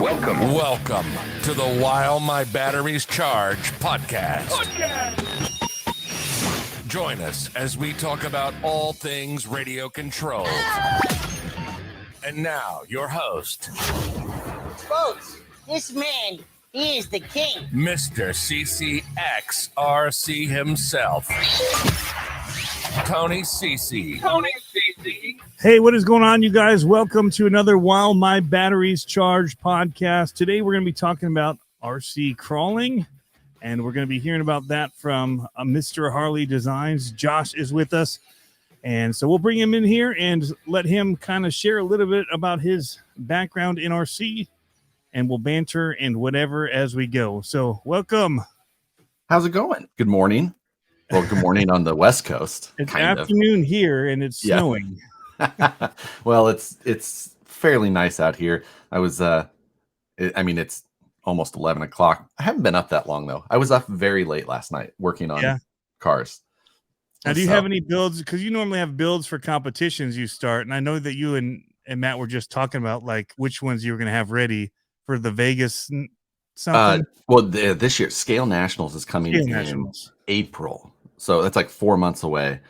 Welcome to the While My Batteries Charge podcast. Join us as we talk about all things radio control. And now, your host, Folks, this man, he is the king. Mr. CCxRC himself, Tony CC. Hey, what is going on, you guys? Welcome to another While My Batteries Charge podcast. Today, we're going to be talking about RC crawling, and we're going to be hearing about that from Mr. Harley Designs. Josh is with us, and so we'll bring him in here and let him kind of share a little bit about his background in RC, and we'll banter and whatever as we go. So, welcome. How's it going? Good morning. Well, good morning on the West Coast. It's afternoon here, and it's snowing. Well, it's fairly nice out here. I was, it's almost 11 o'clock. I haven't been up that long, though. I was up very late last night working on cars. Now, do you have any builds? Because you normally have builds for competitions you start. And I know that you and Matt were just talking about, like, which ones you were going to have ready for the Vegas something. This year, Scale Nationals is coming in April. So that's like 4 months away.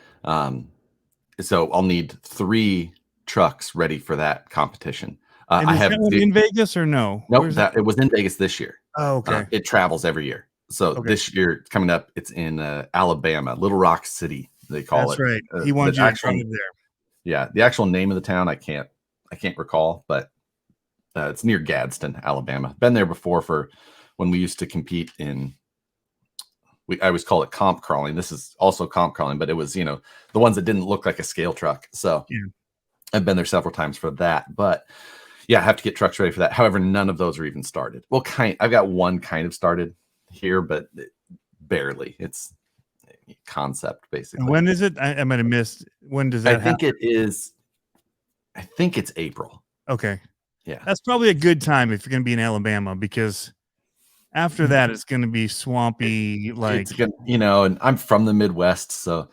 So I'll need 3 trucks ready for that competition. I have that one in Vegas or no? Nope, it was in Vegas this year. Oh, okay. It travels every year. So this year coming up, it's in Alabama, Little Rock City, they call it. That's right. He wanted you to come there. Yeah, the actual name of the town I can't recall, but it's near Gadsden, Alabama. Been there before for when we used to compete in. I always call it comp crawling. This is also comp crawling, but it was, the ones that didn't look like a scale truck. So I've been there several times for that, but I have to get trucks ready for that. However, none of those are even started. Well, I've got one kind of started here, but barely. It's concept basically. And when is it? I might have missed. When does that happen? I think it's April. Okay. Yeah. That's probably a good time if you're going to be in Alabama, because after that, it's going to be swampy, and I'm from the Midwest, so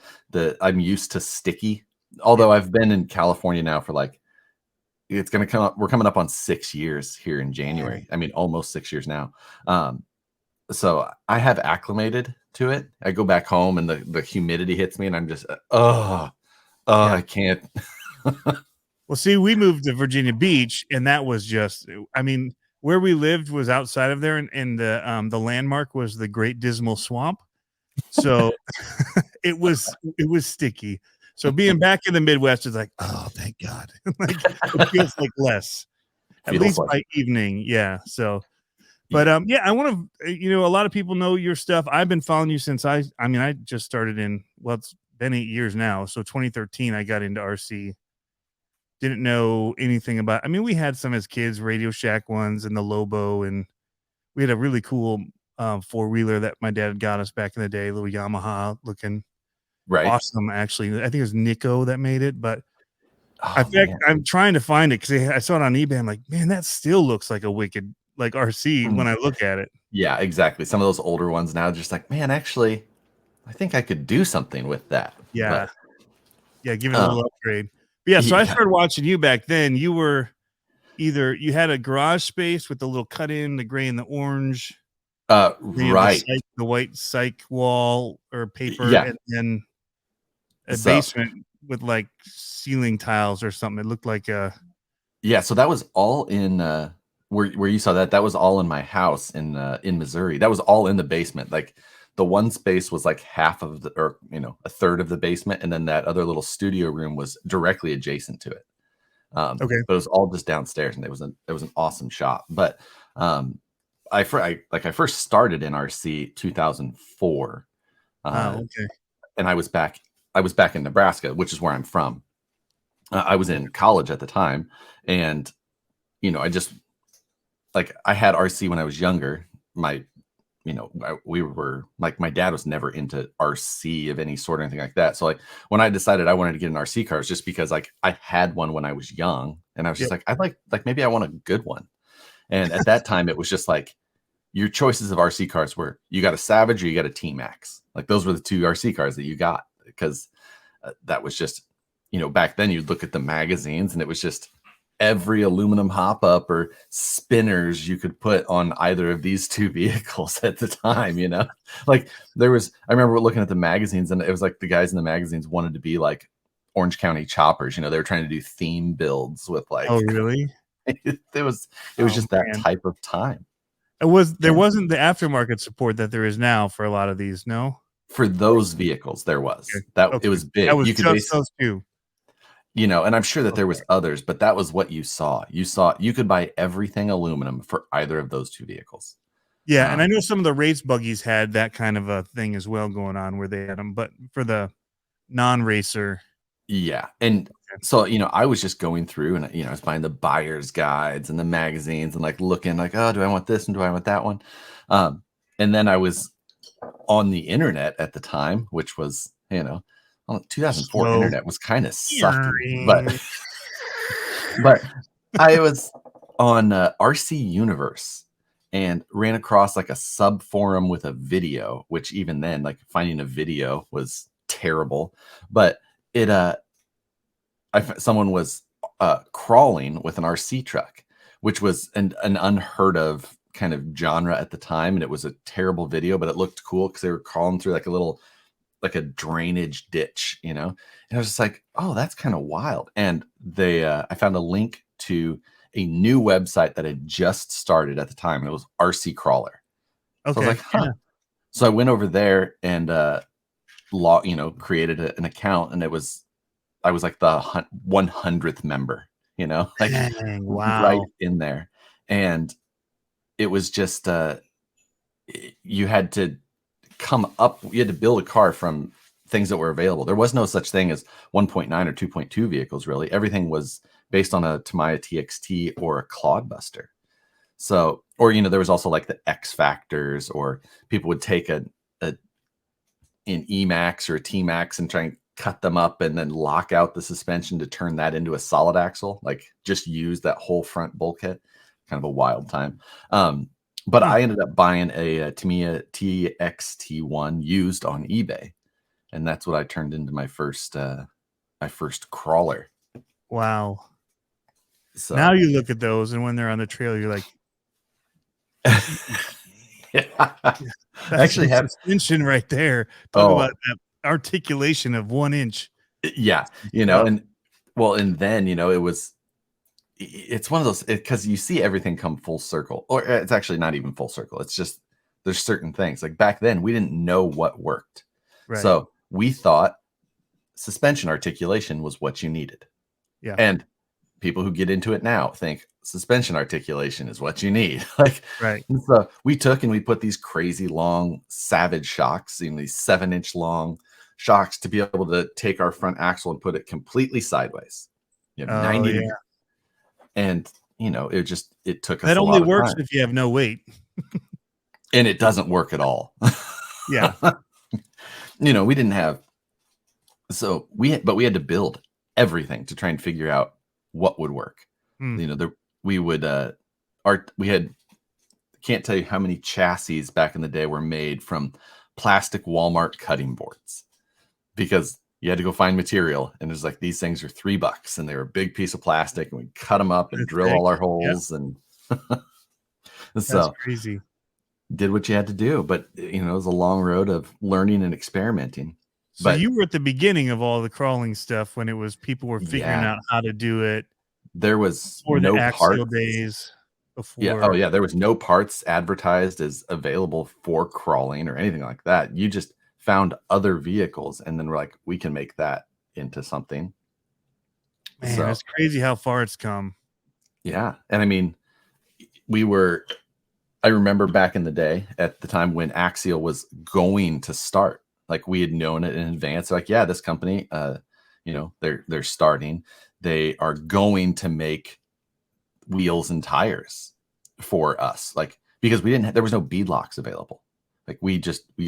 I'm used to sticky. Although I've been in California now for it's going to come up. We're coming up on 6 years here in January. I mean, almost 6 years now. So I have acclimated to it. I go back home and the humidity hits me, and I'm just, I can't. Well, see, we moved to Virginia Beach, and that was just, where we lived was outside of there, and the landmark was the Great Dismal Swamp. So it was sticky. So being back in the Midwest is like, oh, thank God. It feels like less, at least by evening. Yeah. So, but I want to, a lot of people know your stuff. I've been following you since I just started it's been 8 years now. So 2013, I got into RC. Didn't know anything about. We had some as kids, Radio Shack ones and the Lobo, and we had a really cool 4-wheeler that my dad got us back in the day, little Yamaha looking, awesome. Actually, I think it was Nico that made it, but I'm trying to find it because I saw it on eBay. I'm like, man, that still looks like a wicked RC when I look at it. Yeah, exactly. Some of those older ones now, just like, man, actually, I think I could do something with that. Yeah, give it a little upgrade. Yeah, so I started watching you back then. You were you had a garage space with the little cut in, the gray and the orange. Right. The white cyc wall or paper, and then a basement with ceiling tiles or something. It looked like a. Yeah, so that was all in where you saw that. That was all in my house in Missouri. That was all in the basement. The one space was half of a third of the basement, and then that other little studio room was directly adjacent to it. But it was all just downstairs, and it was an awesome shop. But I first started in RC 2004. And I was back in Nebraska, which is where I'm from. I was in college at the time, and I just I had RC when I was younger. We were my dad was never into RC of any sort or anything like that. So when I decided I wanted to get an RC car, it was just because I had one when I was young, and I was just I'd like maybe I want a good one. And at that time, it was just your choices of RC cars were you got a Savage or you got a T-Max. Those were the 2 RC cars that you got, because that was just, back then you'd look at the magazines and it was just every aluminum hop-up or spinners you could put on either of these two vehicles at the time, you know? Like I remember looking at the magazines, and it was like the guys in the magazines wanted to be like Orange County choppers, you know, they were trying to do theme builds with like, Oh, really? it was just that type of time. There wasn't the aftermarket support that there is now for a lot of these, no? For those vehicles, there was. It was big. That was you could just those two. You know, and I'm sure that there was others, but that was what you saw. You could buy everything aluminum for either of those two vehicles. Yeah, and I know some of the race buggies had that kind of a thing as well going on where they had them, but for the non-racer. Yeah, and so, you know, I was just going through and, you know, I was buying the buyer's guides and the magazines and like looking like, oh, do I want this and do I want that one? And then I was on the internet at the time, which was, you know, 2004 internet was kind of sucky, but I was on RC Universe and ran across like a sub forum with a video, which even then, like finding a video was terrible, but someone was crawling with an RC truck, which was an unheard of kind of genre at the time, and it was a terrible video, but it looked cool because they were crawling through like a drainage ditch, you know. And I was just like, oh, that's kind of wild. And I found a link to a new website that had just started at the time, and it was RC Crawler. Okay. So I was like, huh. Yeah. So I went over there and created an account, and I was like the 100th member, you know, like dang, wow. right in there. And it was just you had to build a car from things that were available. There was no such thing as 1.9 or 2.2 vehicles, really. Everything was based on a Tamiya TXT or a Clodbuster. So, or, you know, there was also like the X Factors, or people would take an E-Max or a T-Max and try and cut them up and then lock out the suspension to turn that into a solid axle, like just use that whole front bulkhead. Kind of a wild time. But I ended up buying a Tamiya TXT1 used on eBay, and that's what I turned into my first crawler. Wow. So now you look at those, and when they're on the trail, you're like, yeah. I actually have suspension right there. Talk about that articulation of 1 inch. Yeah, you know, and then, you know, it's one of those, because you see everything come full circle, or it's actually not even full circle. It's just there's certain things like back then we didn't know what worked. Right. So we thought suspension articulation was what you needed. Yeah. And people who get into it now think suspension articulation is what you need. Like, right. And so we took and we put these crazy long Savage shocks, you know, these 7-inch long shocks to be able to take our front axle and put it completely sideways. You know, 90 degrees. And, you know, it took us that a only lot of works time. if you have no weight. And it doesn't work at all. Yeah. You know, we didn't have, so but we had to build everything to try and figure out what would work. You know, can't tell you how many chassis back in the day were made from plastic Walmart cutting boards, because you had to go find material, and it's like, these things are $3, and they were a big piece of plastic, and we cut them up and drill all our holes. Yep. And so that's crazy. Did what you had to do, but you know, it was a long road of learning and experimenting. So you were at the beginning of all the crawling stuff when it was people were figuring out how to do it. There was before no the parts days. Before. Yeah. Oh yeah. There was no parts advertised as available for crawling or anything like that. You just found other vehicles, and then we're like, we can make that into something. Man, it's crazy how far it's come. Yeah. And I mean, I remember back in the day at the time when Axial was going to start, like we had known it in advance. Like, yeah, this company, you know, they're starting, they are going to make wheels and tires for us. Like, because there was no beadlocks available. Like we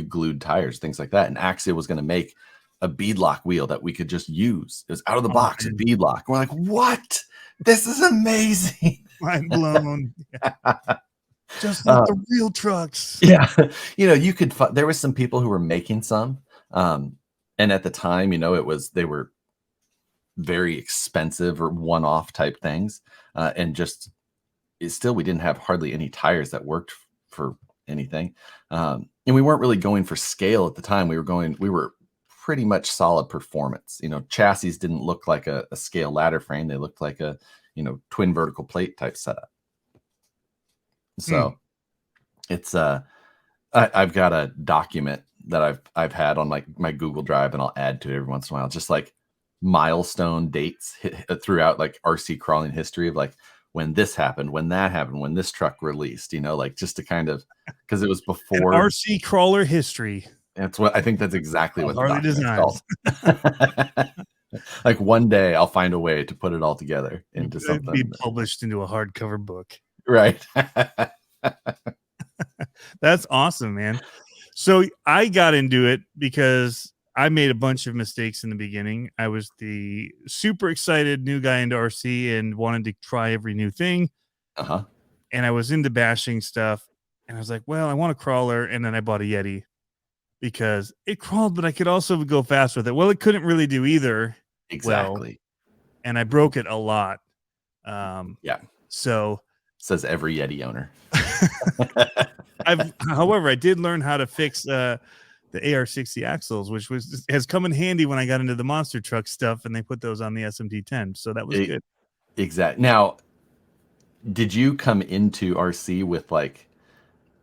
glued tires, things like that. And Axial was going to make a beadlock wheel that we could just use. It was out of the box, a beadlock. We're like, what? This is amazing. Mind blown. Just like the real trucks. Yeah. You know, there was some people who were making some. And at the time, you know, they were very expensive or one-off type things, and just we didn't have hardly any tires that worked for anything, and we weren't really going for scale at the time. We were pretty much solid performance. Chassis didn't look like a scale ladder frame. They looked like a twin vertical plate type setup. So it's I've got a document that I've had on my Google Drive, and I'll add to it every once in a while, just like milestone dates throughout like RC crawling history of like when this happened, when that happened, when this truck released, like just to kind of, because it was before RC crawler history. That's what I think. That's exactly what Harley Designs. Like one day I'll find a way to put it all together into something. Be published into a hardcover book. Right. That's awesome, man. So I got into it because I made a bunch of mistakes in the beginning. I was the super excited new guy into RC and wanted to try every new thing. And I was into bashing stuff. And I was like, well, I want a crawler. And then I bought a Yeti because it crawled, but I could also go fast with it. Well, it couldn't really do either. Exactly. And I broke it a lot. Yeah. So says every Yeti owner. However, I did learn how to fix the AR60 axles, which has come in handy when I got into the monster truck stuff, and they put those on the SMT10. So that was good. Exactly. Now, did you come into RC with like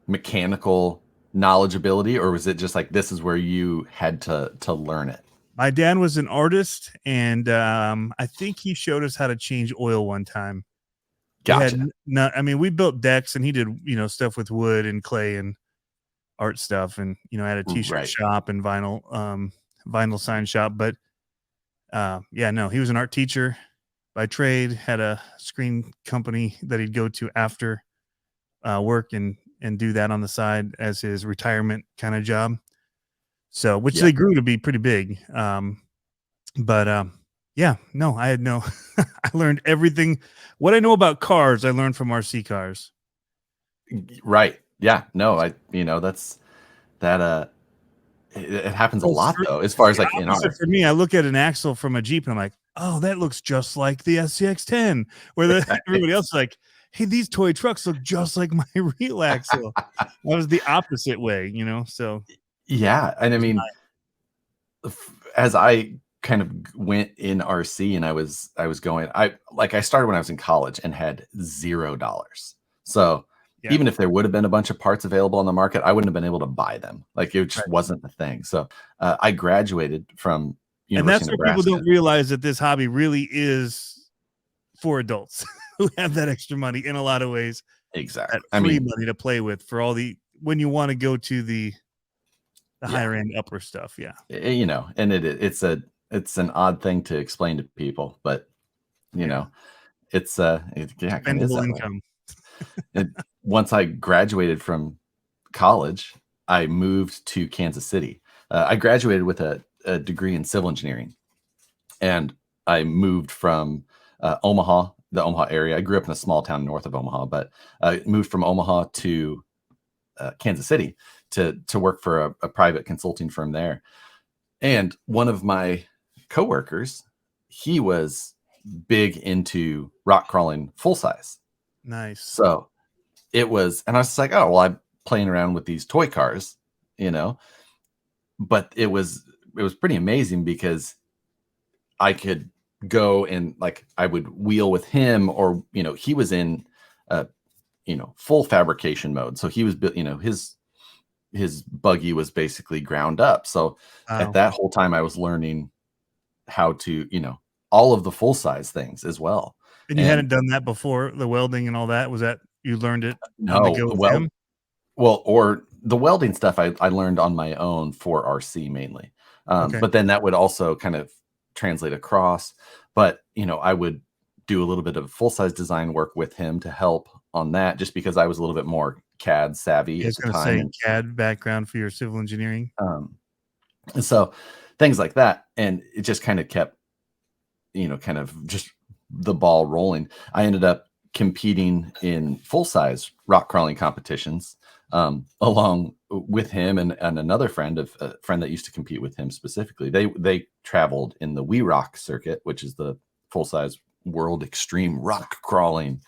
mechanical knowledgeability, or was it just like this is where you had to learn it? My dad was an artist, and I think he showed us how to change oil one time. Gotcha. We built decks, and he did stuff with wood and clay and art stuff, and had a t-shirt shop and vinyl sign shop. But he was an art teacher by trade, had a screen company that he'd go to after work and do that on the side as his retirement kind of job. So they grew to be pretty big. I had no I learned everything. What I know about cars, I learned from RC cars. Right. Yeah. No, that's that it happens a lot though, as far as like in art. For me, I look at an axle from a Jeep and I'm like, oh, that looks just like the SCX10. Where everybody else is like, hey, these toy trucks look just like my real axle. That was the opposite way, so yeah. And I mean, as I kind of went in RC and I was going, I started when I was in college and had $0. So even if there would have been a bunch of parts available on the market, I wouldn't have been able to buy them. Like it just wasn't the thing. So I graduated from University and that's of where Nebraska. People don't realize that this hobby really is for adults who have that extra money in a lot of ways. Exactly. Free money to play with for all when you want to go to the higher end upper stuff. Yeah. And it's an odd thing to explain to people, but it's spendable income. Once I graduated from college, I moved to Kansas City. I graduated with a degree in civil engineering, and I moved from Omaha, the Omaha area. I grew up in a small town north of Omaha, but I moved from Omaha to Kansas City to work for a private consulting firm there. And one of my coworkers, he was big into rock crawling full size. Nice. So it was, and I was just like, oh, well, I'm playing around with these toy cars, but it was pretty amazing because I could go and like, I would wheel with him, or, he was in, full fabrication mode. So he was, his buggy was basically ground up. So at that whole time I was learning how to, all of the full size things as well. And you hadn't done that before, the welding and all that? Was that you learned it? No, or the welding stuff I learned on my own for RC mainly. But then that would also kind of translate across. But, I would do a little bit of full size design work with him to help on that, just because I was a little bit more CAD savvy at the time. CAD background for your civil engineering. And so things like that. And it just kind of kept, kind of just the ball rolling. I ended up competing in full size rock crawling competitions along with him and another friend of a friend that used to compete with him specifically. They traveled in the We Rock circuit, which is the full size world extreme rock crawling.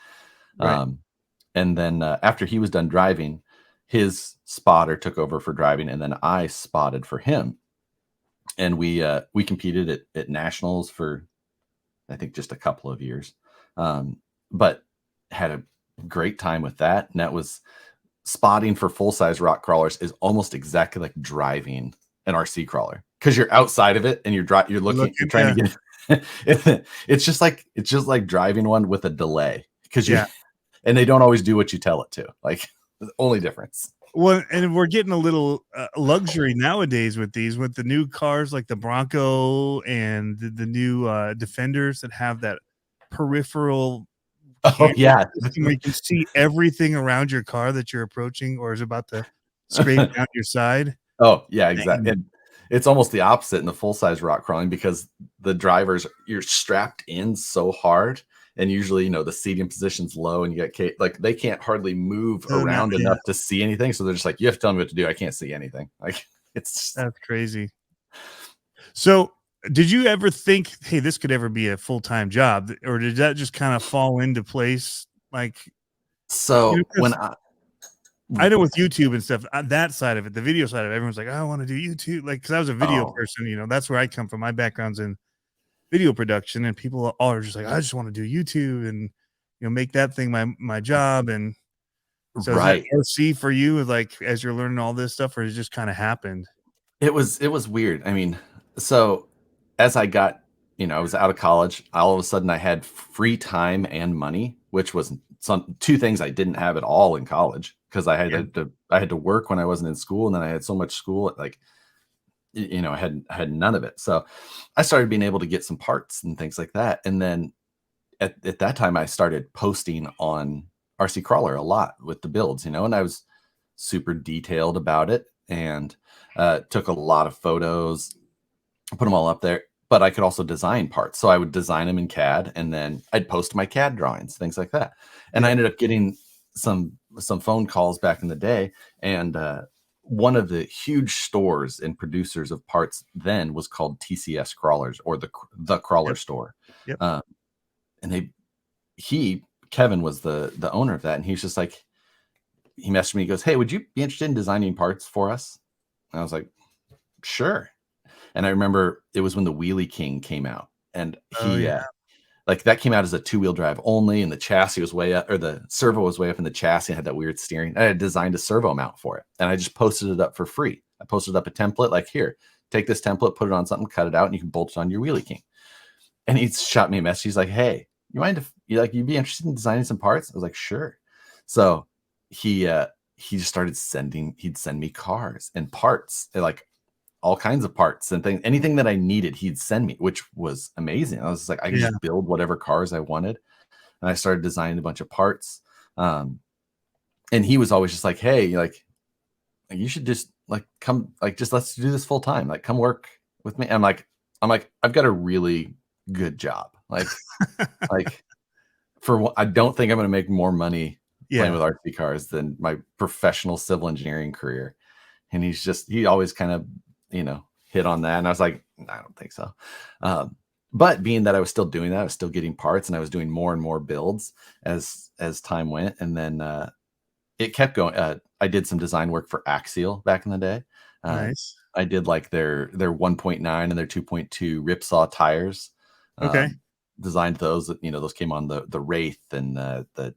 Right. And then after he was done driving, his spotter took over for driving, and then I spotted for him. And we competed at nationals for, I think, just a couple of years, but had a great time with that. And that was spotting for full size rock crawlers is almost exactly like driving an RC crawler, because you're outside of it and you're trying to get. It's just like driving one with a delay, because and they don't always do what you tell it to. Like, the only difference. Well, and we're getting a little luxury nowadays with the new cars like the Bronco and the new Defenders that have that peripheral. Oh yeah, where you can see everything around your car that you're approaching or is about to scrape down your side. Oh yeah, exactly. And it's almost the opposite in the full size rock crawling, because the drivers, you're strapped in so hard, and usually, the seating position's low, and you get like they can't hardly move around enough to see anything. So they're just like, you have to tell me what to do. I can't see anything. Like, that's crazy. So did you ever think, hey, this could ever be a full-time job, or did that just kind of fall into place? Like, so when I know with YouTube and stuff, that side of it, the video side of it, everyone's like, I want to do YouTube. Like, because I was a video person, that's where I come from. My background's in video production, and people are just like, I just want to do YouTube and make that thing my job. And so right. Is that RC for you, like, as you're learning all this stuff, or it just kind of happened? It was weird. I mean, so as I got, I was out of college, all of a sudden I had free time and money, which was two things I didn't have at all in college, because I had to work when I wasn't in school, and then I had so much school, like, I had none of it. So I started being able to get some parts and things like that. And then at that time, I started posting on RC Crawler a lot with the builds, and I was super detailed about it, and took a lot of photos, put them all up there. But I could also design parts. So I would design them in CAD, and then I'd post my CAD drawings, things like that. And I ended up getting some phone calls back in the day. And one of the huge stores and producers of parts then was called TCS Crawlers, or the Crawler store. Yep. And Kevin was the owner of that. And he's just like, he messaged me, he goes, hey, would you be interested in designing parts for us? And I was like, sure. And I remember it was when the Wheelie King came out, and like that came out as a 2-wheel drive only, and the chassis was way up, or the servo was way up in the chassis, and had that weird steering. I had designed a servo mount for it, and I just posted it up for free. I posted up a template, like, here, take this template, put it on something, cut it out, and you can bolt it on your Wheelie King. And he shot me a message. He's like, hey, you mind if you'd be interested in designing some parts? I was like, sure. So he just started he'd send me cars and parts, like all kinds of parts and things, anything that I needed, he'd send me, which was amazing. I was just like, I could just build whatever cars I wanted. And I started designing a bunch of parts. And he was always just like, hey, like, you should just like come, like, just let's do this full time. Like, come work with me. I'm like, I've got a really good job. Like, I don't think I'm going to make more money playing with RC cars than my professional civil engineering career. And he always kind of, hit on that. And I was like, I don't think so. But being that I was still doing that, I was still getting parts, and I was doing more and more builds as time went. And then it kept going. I did some design work for Axial back in the day. Nice. I did like their 1.9 and their 2.2 Ripsaw tires. Okay. Designed those. Those came on the Wraith, and the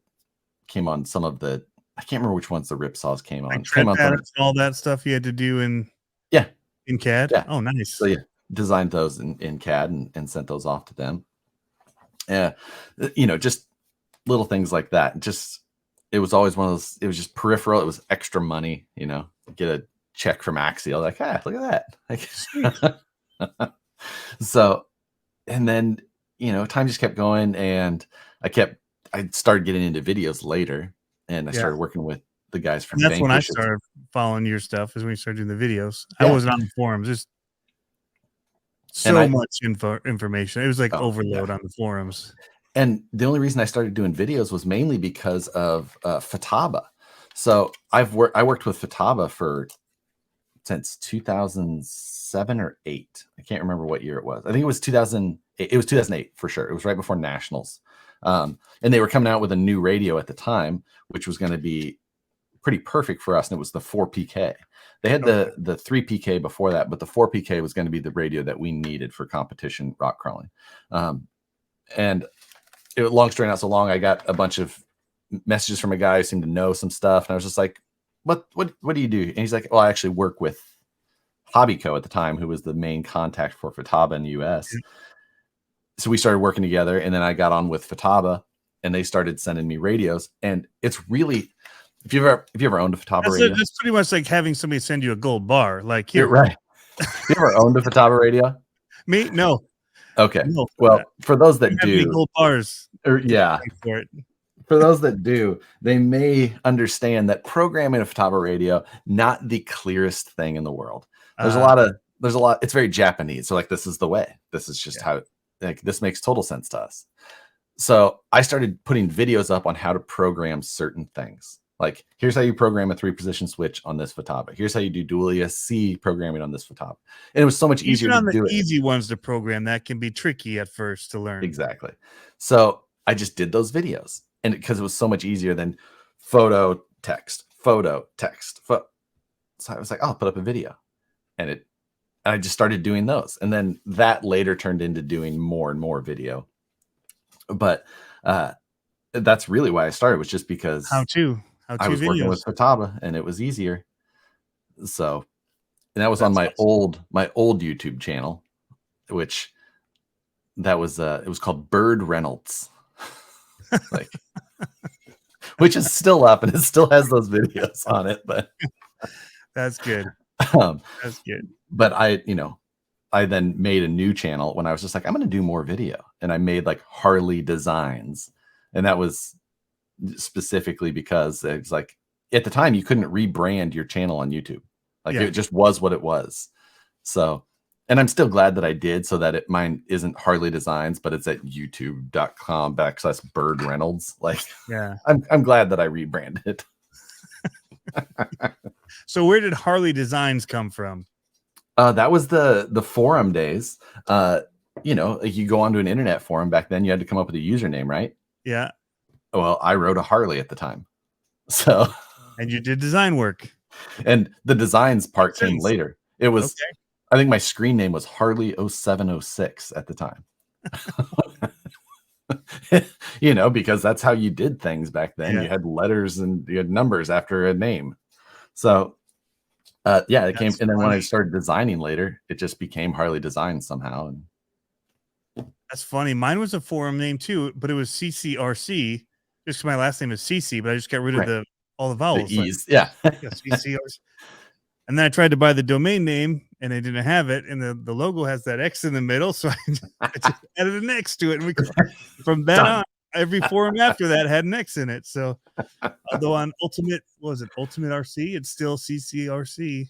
came on some of the. I can't remember which ones the Ripsaws came on. Came on all that stuff you had to do in CAD. Yeah. Oh, nice. So designed those in CAD and sent those off to them. Just little things like that. Just, it was always one of those. It was just peripheral. It was extra money. Get a check from Axial. Like, look at that. Like, so, and then time just kept going, and I started getting into videos later, and I started working with the guys from Vanquish. When I started following your stuff is when you started doing the videos. I wasn't on the forums. Just so much information. It was like overload on the forums. And the only reason I started doing videos was mainly because of Futaba. So I worked with Futaba since 2007 or 8. I can't remember what year it was. I think it was 2008. It was 2008 for sure. It was right before nationals. And they were coming out with a new radio at the time, which was going to be pretty perfect for us. And it was the 4PK. They had the 3PK before that, but the 4PK was going to be the radio that we needed for competition rock crawling. And long story not so long, I got a bunch of messages from a guy who seemed to know some stuff. And I was just like, what do you do? And he's like, well, I actually work with Hobbyco at the time, who was the main contact for Futaba in the US. So we started working together, and then I got on with Futaba, and they started sending me radios. And it's really, if you ever owned a Futaba radio, that's pretty much like having somebody send you a gold bar. Like, here, you're right. You ever owned a Futaba radio? Me? No. Okay. No, well, for those that do, gold bars. Yeah. For it. For those that do, they may understand that programming a Futaba radio, not the clearest thing in the world. There's a lot. It's very Japanese. So like, this is the way. This is just how. Like, this makes total sense to us. So I started putting videos up on how to program certain things. Like, here's how you program a 3-position switch on this Futaba. Here's how you do dual ESC programming on this Futaba. And it was so much easier to do it. Easy ones to program that can be tricky at first to learn. Exactly. So I just did those videos. And because it was so much easier than photo, text. So I was like, I'll put up a video. And I just started doing those. And then that later turned into doing more and more video. But that's really why I started, was just because I was working with Futaba and it was easier. So, and that was on my old YouTube channel, which it was called Bird Reynolds. Like, which is still up and it still has those videos on it, but that's good. That's good. But I then made a new channel when I was just like, I'm going to do more video, and I made like Harley Designs, and that was specifically because it's like, at the time you couldn't rebrand your channel on YouTube. Like, it just was what it was. So, and I'm still glad that I did, so that mine isn't Harley Designs, but it's at youtube.com/Bird Reynolds. Like, yeah, I'm glad that I rebranded. So where did Harley Designs come from? That was the forum days. You go onto an internet forum back then, you had to come up with a username, right? Yeah. Well, I wrote a Harley at the time. So, and you did design work. And the designs part came later. It was, I think my screen name was Harley 0706 at the time. Because that's how you did things back then. You had letters and you had numbers after a name. So, it came. And then when I started designing later, it just became Harley Designs somehow. And that's funny. Mine was a forum name too, but it was CCRC. Just my last name is CC, but I just got rid of all the vowels. The E's. CCRC. And then I tried to buy the domain name, and they didn't have it. And the logo has that X in the middle, so I just added an X to it. And from that on, every forum after that had an X in it. So, although on Ultimate RC, it's still CCRC.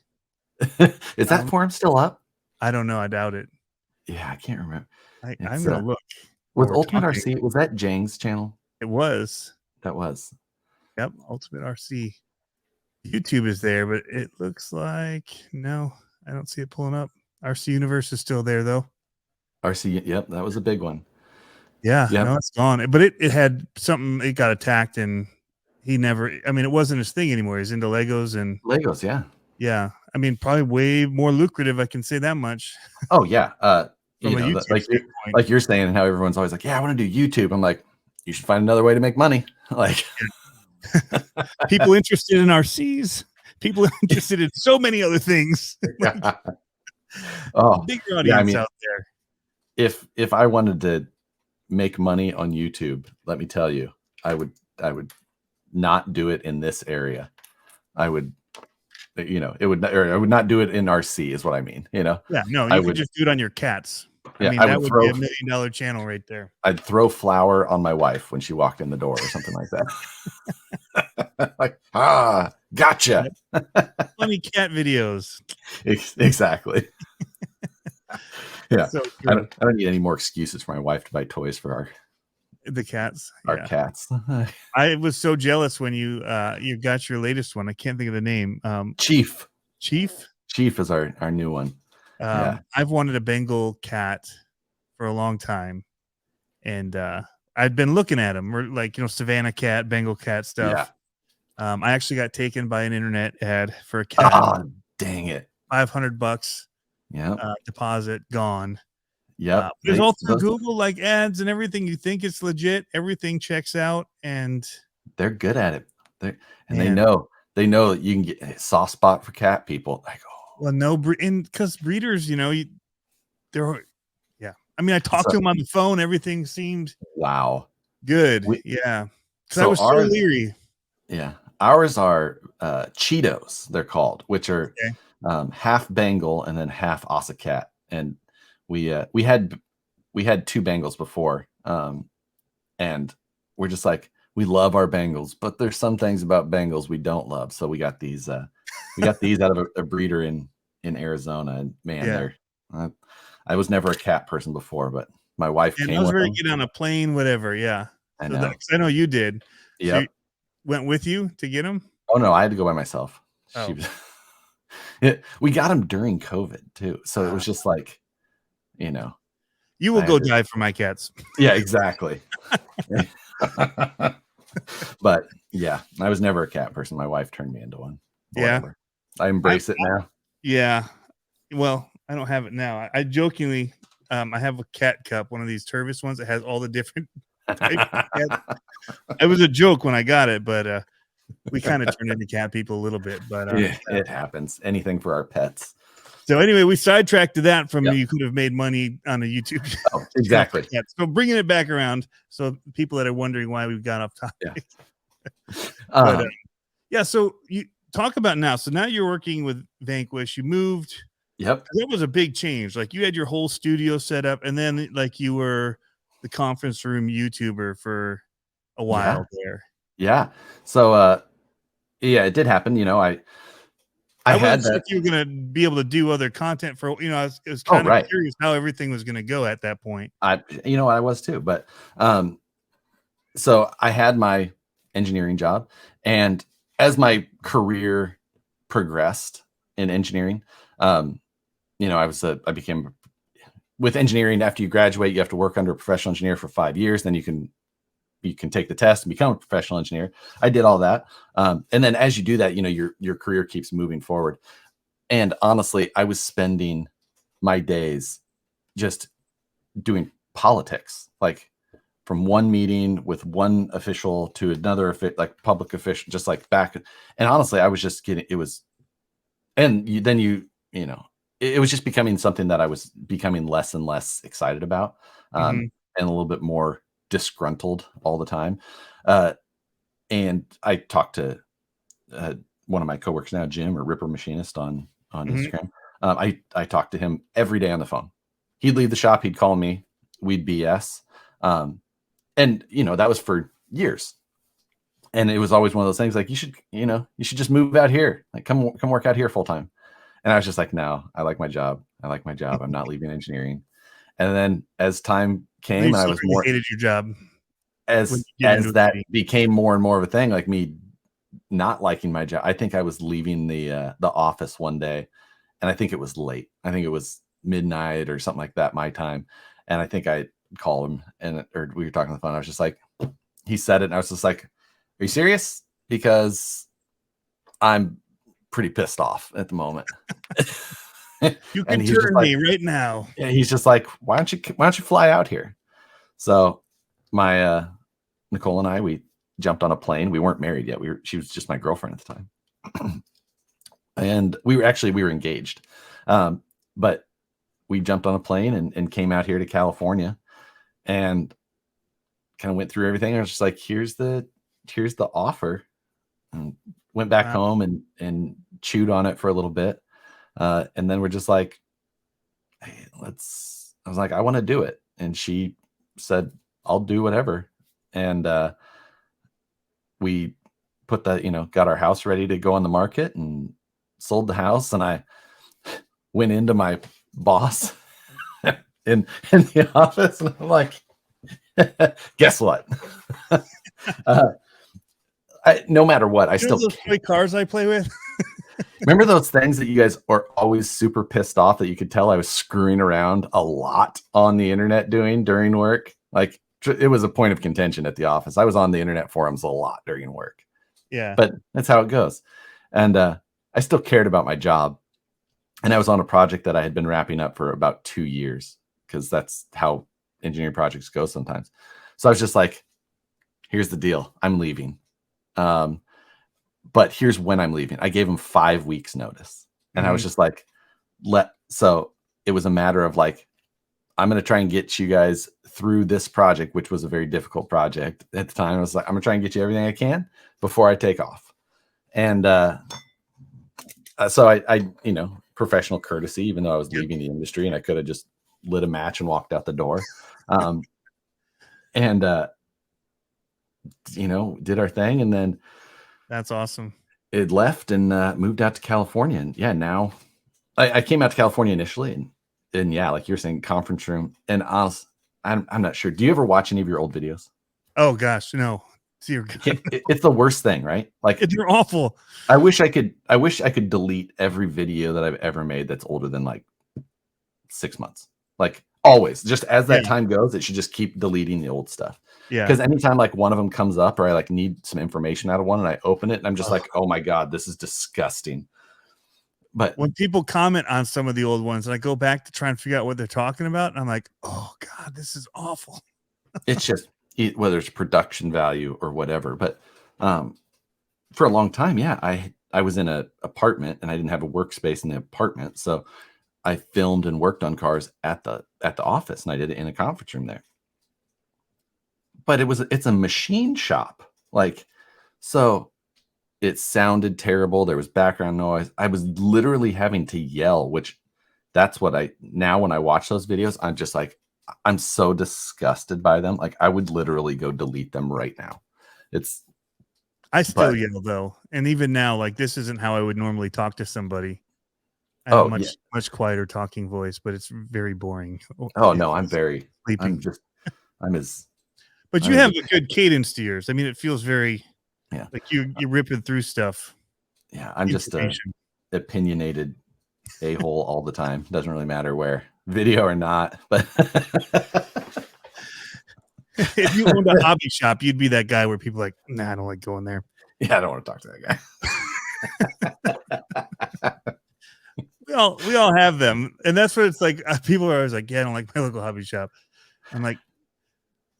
Is that forum still up? I don't know. I doubt it. Yeah, I can't remember. I'm gonna look. With Ultimate RC, was that Jang's channel? It was. That was. Yep, Ultimate RC. YouTube is there, but it looks like no, I don't see it pulling up. RC Universe is still there though. RC, yep, that was a big one. Yeah, no, it's gone. But it had something. It got attacked, and he never. I mean, it wasn't his thing anymore. He's into Legos and Legos. Yeah, yeah. I mean, probably way more lucrative. I can say that much. Oh yeah, like you're saying, how everyone's always like, yeah, I want to do YouTube. I'm like, you should find another way to make money. Like. People interested in RCs, people interested in so many other things. Bigger audience out there. If I wanted to make money on YouTube, let me tell you, I would not do it in this area. I would not do it in RC is what I mean. Yeah, no, you would just do it on your cats. I mean, that would be $1 million channel right there. I'd throw flour on my wife when she walked in the door or something like that. Like, gotcha. Funny cat videos. Exactly. Yeah. So I don't need any more excuses for my wife to buy toys for The cats. Our Yeah. cats. I was so jealous when you got your latest one. I can't think of the name. Chief. Chief. Chief is our new one. Yeah. I've wanted a Bengal cat for a long time, and I've been looking at them. We're like, Savannah cat, Bengal cat stuff. I actually got taken by an internet ad for a cat. Oh, dang it. $500. Yeah. Deposit gone. Yep. There's all through Google, like ads and everything. You think it's legit. Everything checks out, and they're good at it. They know that you can get a soft spot for cat people. Like, well, no, because breeders, they're, yeah. I mean, I talked to them on the phone. Everything seemed good. Because I was so leery. Yeah, ours are Cheetos. They're called, which are half Bengal and then half Asa cat. And we had 2 Bengals before, and we're just like, we love our Bengals, but there's some things about Bengals we don't love. So we got these out of a breeder in Arizona, and man, I was never a cat person before, but my wife came. I was ready to get on a plane, whatever. Yeah, I know. I know you did. Yeah, so went with you to get them. Oh no, I had to go by myself. Oh. We got him during COVID too, so it was just like, you will go die for my cats. Yeah, exactly. But yeah, I was never a cat person. My wife turned me into one. Whatever. Yeah, I embrace it now. Yeah, well, I don't have it now. I jokingly, I have a cat cup, one of these Tervis ones that has all the different types of cats. It was a joke when I got it, but we kind of turned into cat people a little bit. But it happens. Anything for our pets. So anyway, we sidetracked to that from you could have made money on a YouTube. Oh, exactly. So bringing it back around, so people that are wondering why we've got off topic. Yeah. So you talk about now. So now you're working with Vanquish. You moved. Yep. That was a big change. Like you had your whole studio set up, and then like you were the conference room YouTuber for a while there. Yeah. So it did happen. I had that. You were going to be able to do other content for, I was kind of curious how everything was going to go at that point. I was too, but so I had my engineering job, and as my career progressed in engineering, I became with engineering. After you graduate, you have to work under a professional engineer for 5 years. Then you can take the test and become a professional engineer. I did all that. And then as you do that, your career keeps moving forward. And honestly, I was spending my days just doing politics, like from one meeting with one official to another, like public official, just like back. And honestly, I was just getting, it was just becoming something that I was becoming less and less excited about, and a little bit more disgruntled all the time. And I talked to one of my coworkers now, Jim, or Ripper Machinist on Instagram. I talked to him every day on the phone. He'd leave the shop, he'd call me, we'd BS. And that was for years. And it was always one of those things like, you should just move out here. Like come work out here full time. And I was just like, no, I like my job. I'm not leaving engineering. And then as time came, and I was more hated your job. As that became more and more of a thing, like me not liking my job. I think I was leaving the office one day, and I think it was late. I think it was midnight or something like that, my time. And I think I called him, or we were talking on the phone. I was just like, he said it, and I was just like, "Are you serious?" Because I'm pretty pissed off at the moment. You can turn me right now. Yeah, he's just like, why don't you fly out here? So my Nicole and I, we jumped on a plane. We weren't married yet. She was just my girlfriend at the time. And we were engaged. But we jumped on a plane and came out here to California and kind of went through everything. I was just like, here's the offer. And went back home and chewed on it for a little bit. And then we're just like, hey, I was like, I want to do it. And she said, I'll do whatever. And we put got our house ready to go on the market and sold the house. And I went into my boss in the office, and I'm like, Guess what? No matter what, I still those toy cars I play with. remember those things that you guys are always super pissed off that you could tell I was screwing around a lot on the internet doing during work. Like it was a point of contention at the office. I was on the internet forums a lot during work. Yeah, but that's how it goes. And I still cared about my job. And I was on a project that I had been wrapping up for about 2 years, because that's how engineering projects go sometimes. So I was just like, here's the deal. I'm leaving. But here's when I'm leaving. I gave him 5 weeks notice. And I was just like, so it was a matter of like, I'm going to try and get you guys through this project, which was a very difficult project at the time. I was like, I'm going to try and get you everything I can before I take off. And so I, professional courtesy, even though I was leaving the industry and I could have just lit a match and walked out the door. And did our thing. And then that's awesome. It left and moved out to California. And yeah, now I came out to California initially. And yeah, like you're saying, conference room. And honestly, I'm not sure. Do you ever watch any of your old videos? Oh gosh, no. It's the worst thing, right? Like they're awful. I wish I could delete every video that I've ever made that's older than like 6 months. Like always, just as that time goes, it should just keep deleting the old stuff. Yeah. Because anytime like one of them comes up or I like need some information out of one and I open it and I'm just like, oh my God, this is disgusting. But when people comment on some of the old ones and I go back to try and figure out what they're talking about, and I'm like, oh God, this is awful. It's just whether it's production value or whatever. But for a long time, yeah, I was in an apartment and I didn't have a workspace in the apartment. So I filmed and worked on cars at the office, and I did it in a conference room there. But it's a machine shop. Like, so it sounded terrible. There was background noise. I was literally having to yell, which that's what now when I watch those videos, I'm just like, I'm so disgusted by them. Like I would literally go delete them right now. I still yell though. And even now, like this isn't how I would normally talk to somebody. I have a much quieter talking voice, but it's very boring. Oh no, I'm very sleeping. But you have a good cadence to yours. I mean, it feels very like you're ripping through stuff. Yeah, I'm just a opinionated a-hole all the time. Doesn't really matter where, video or not. But if you owned a hobby shop, you'd be that guy where people are like, nah, I don't like going there. Yeah, I don't want to talk to that guy. we all have them, and that's what it's like. People are always like, yeah, I don't like my local hobby shop. I'm like,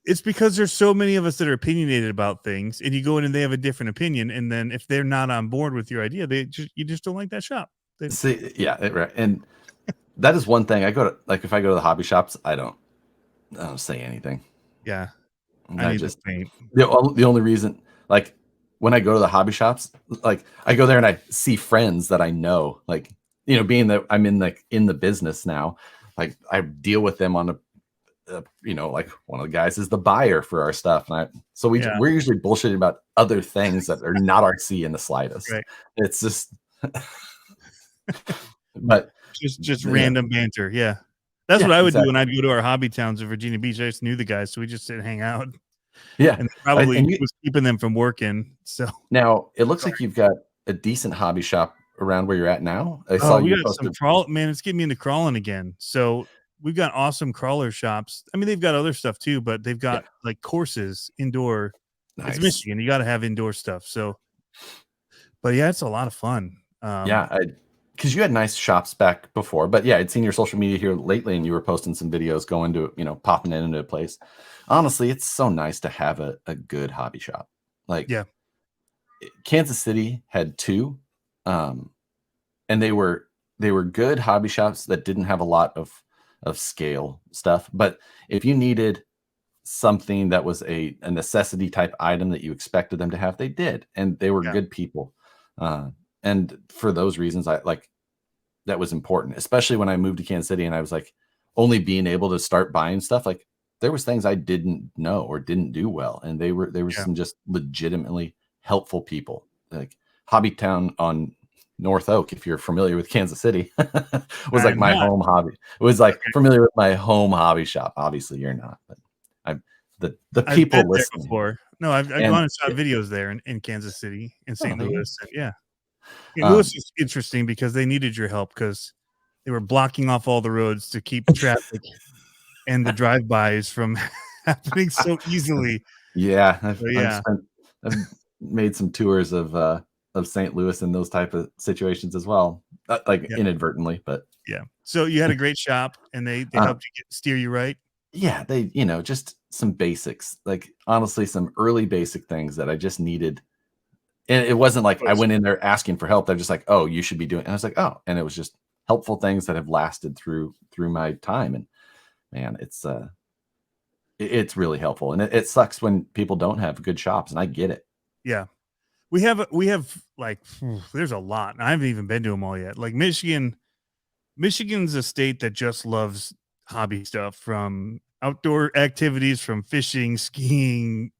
it's because there's so many of us that are opinionated about things, and you go in and they have a different opinion, and then if they're not on board with your idea, you just don't like that shop. See, yeah, right. And that is one thing. If I go to the hobby shops, I don't say anything. Yeah, I just paint. The only reason, like when I go to the hobby shops, like I go there and I see friends that I know, like being that I'm in the business now, like I deal with them on like one of the guys is the buyer for our stuff, and we're usually bullshitting about other things that are not RC in the slightest. Right. It's just, but just random banter. Yeah, that's what I would do when I'd go to our hobby towns in Virginia Beach. I just knew the guys, so we just sit and hang out. Yeah, and probably was keeping them from working. So now it looks like you've got a decent hobby shop around where you're at now. I saw you got some man. It's getting me into crawling again. So we've got awesome crawler shops. I mean, they've got other stuff too, but they've got like courses indoor. Nice. It's Michigan. You got to have indoor stuff. So, but yeah, it's a lot of fun. Because you had nice shops back before, but yeah, I'd seen your social media here lately, and you were posting some videos going to, popping into a place. Honestly, it's so nice to have a good hobby shop. Like, Kansas City had 2, and they were good hobby shops that didn't have a lot of scale stuff. But if you needed something that was a necessity type item that you expected them to have, they did, and they were good people. And for those reasons, that was important, especially when I moved to Kansas City and I was like only being able to start buying stuff. Like there was things I didn't know or didn't do well. And there were some just legitimately helpful people. Like Hobby Town on North Oak, if you're familiar with Kansas City, was like my home hobby. It was like familiar with my home hobby shop. Obviously you're not, but the I've people been there listening. before. No, I've And gone and shot videos there in Kansas City, in St. there you Louis. And yeah. Um, Louis is interesting because they needed your help because they were blocking off all the roads to keep traffic and the drive-bys from happening so easily. Yeah, So, yeah. I've made some tours of St. Louis in those type of situations as well, like Yeah. inadvertently, but Yeah. So you had a great shop and they helped you steer you right. yeah, they just some basics, like honestly, some early basic things that I just needed. And it wasn't like I went in there asking for help. They're just like, "Oh, you should be doing." And I was like, "Oh," and it was just helpful things that have lasted through my time. And man, it's really helpful. And it sucks when people don't have good shops, and I get it. Yeah. We have like there's a lot. And I haven't even been to them all yet. Like Michigan's a state that just loves hobby stuff, from outdoor activities, from fishing, skiing,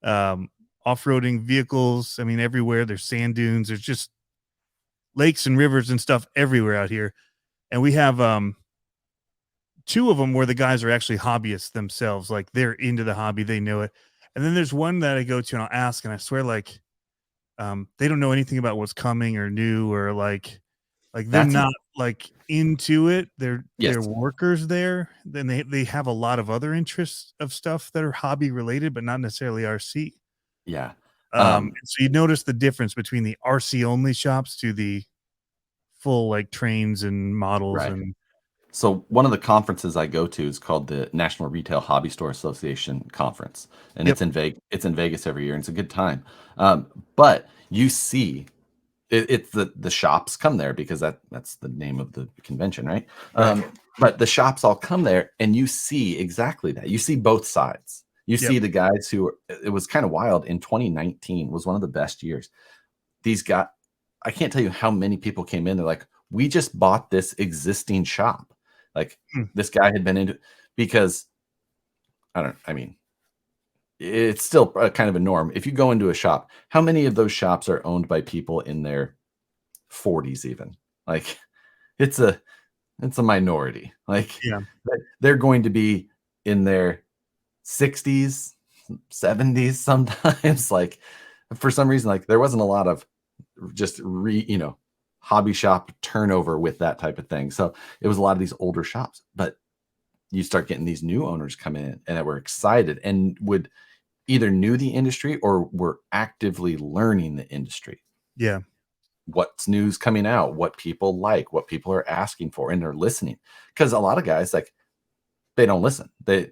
off-roading vehicles. I mean, everywhere there's sand dunes, there's just lakes and rivers and stuff everywhere out here. And we have two of them where the guys are actually hobbyists themselves. Like they're into the hobby, they know it. And then there's one that I go to and I'll ask, and I swear, like, they don't know anything about what's coming or new, or like they're not like into it. They're workers there. Then they have a lot of other interests of stuff that are hobby related, but not necessarily RC. Yeah. And so you notice the difference between the RC only shops to the full like trains and models. Right. And so one of the conferences I go to is called the National Retail Hobby Store Association Conference, and it's in Vegas every year, and it's a good time. But you see, it's the shops come there because that's the name of the convention, right? But the shops all come there, and you see exactly that. You see both sides. You see the guys who, it was kind of wild. In 2019 was one of the best years. These guys, I can't tell you how many people came in. They're like, we just bought this existing shop. Like this guy had been into, because I mean, it's still kind of a norm. If you go into a shop, how many of those shops are owned by people in their 40s even? Like it's a minority. Like they're going to be in their 60s, 70s sometimes. Like for some reason, like there wasn't a lot of just hobby shop turnover with that type of thing. So it was a lot of these older shops, but you start getting these new owners come in and that were excited and would either knew the industry or were actively learning the industry. Yeah. What's news coming out, what people like, what people are asking for, and they're listening. Because a lot of guys, like, they don't listen.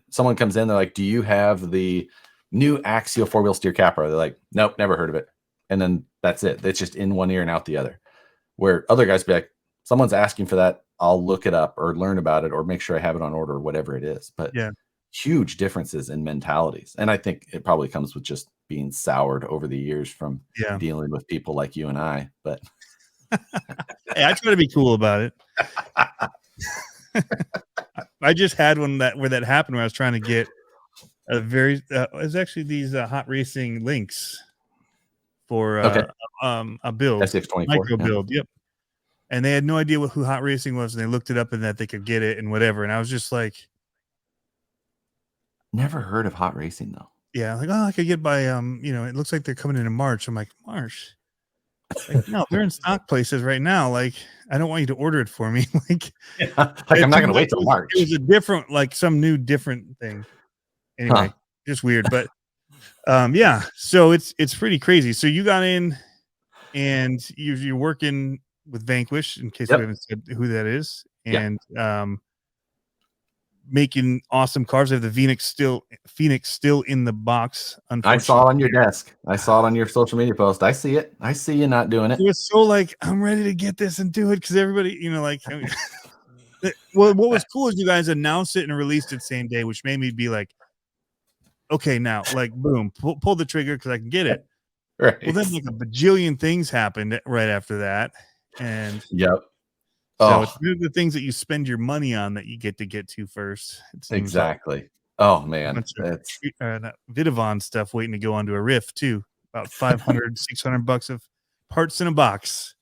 Someone comes in, they're like, do you have the new Axial 4-wheel steer capper? They're like, nope, never heard of it. And then that's it. It's just in one ear and out the other. Where other guys be like, someone's asking for that, I'll look it up or learn about it or make sure I have it on order or whatever it is. But huge differences in mentalities. And I think it probably comes with just being soured over the years from dealing with people like you and I. But hey, I try to be cool about it. I just had one where that happened, where I was trying to get a very it was actually these hot racing links for a build, SX24 micro build. Yep. And they had no idea who Hot Racing was, and they looked it up and that they could get it and whatever. And I was just like, never heard of Hot Racing though. Yeah, like, oh, I could get by it looks like they're coming in March. I'm like, March? Like, no, they're in stock places right now. Like, I don't want you to order it for me. Like I'm not gonna wait till March. It was a different, like some new different thing. Anyway, just weird. But so it's pretty crazy. So you got in and you're working with Vanquish, in case we haven't said who that is, and making awesome cars. I have the Phoenix still in the box. I saw it on your desk. I saw it on your social media post. I see it. I see you not doing it. It was so like, I'm ready to get this and do it, because everybody, well, what was cool is you guys announced it and released it same day, which made me be like, okay, now, like, boom, pull the trigger because I can get it. Right. Well, then like a bajillion things happened right after that. And so it's the things that you spend your money on that you get to first. Exactly. Like oh man, that's Vitavon stuff waiting to go onto a Riff too. About $500-$600 of parts in a box.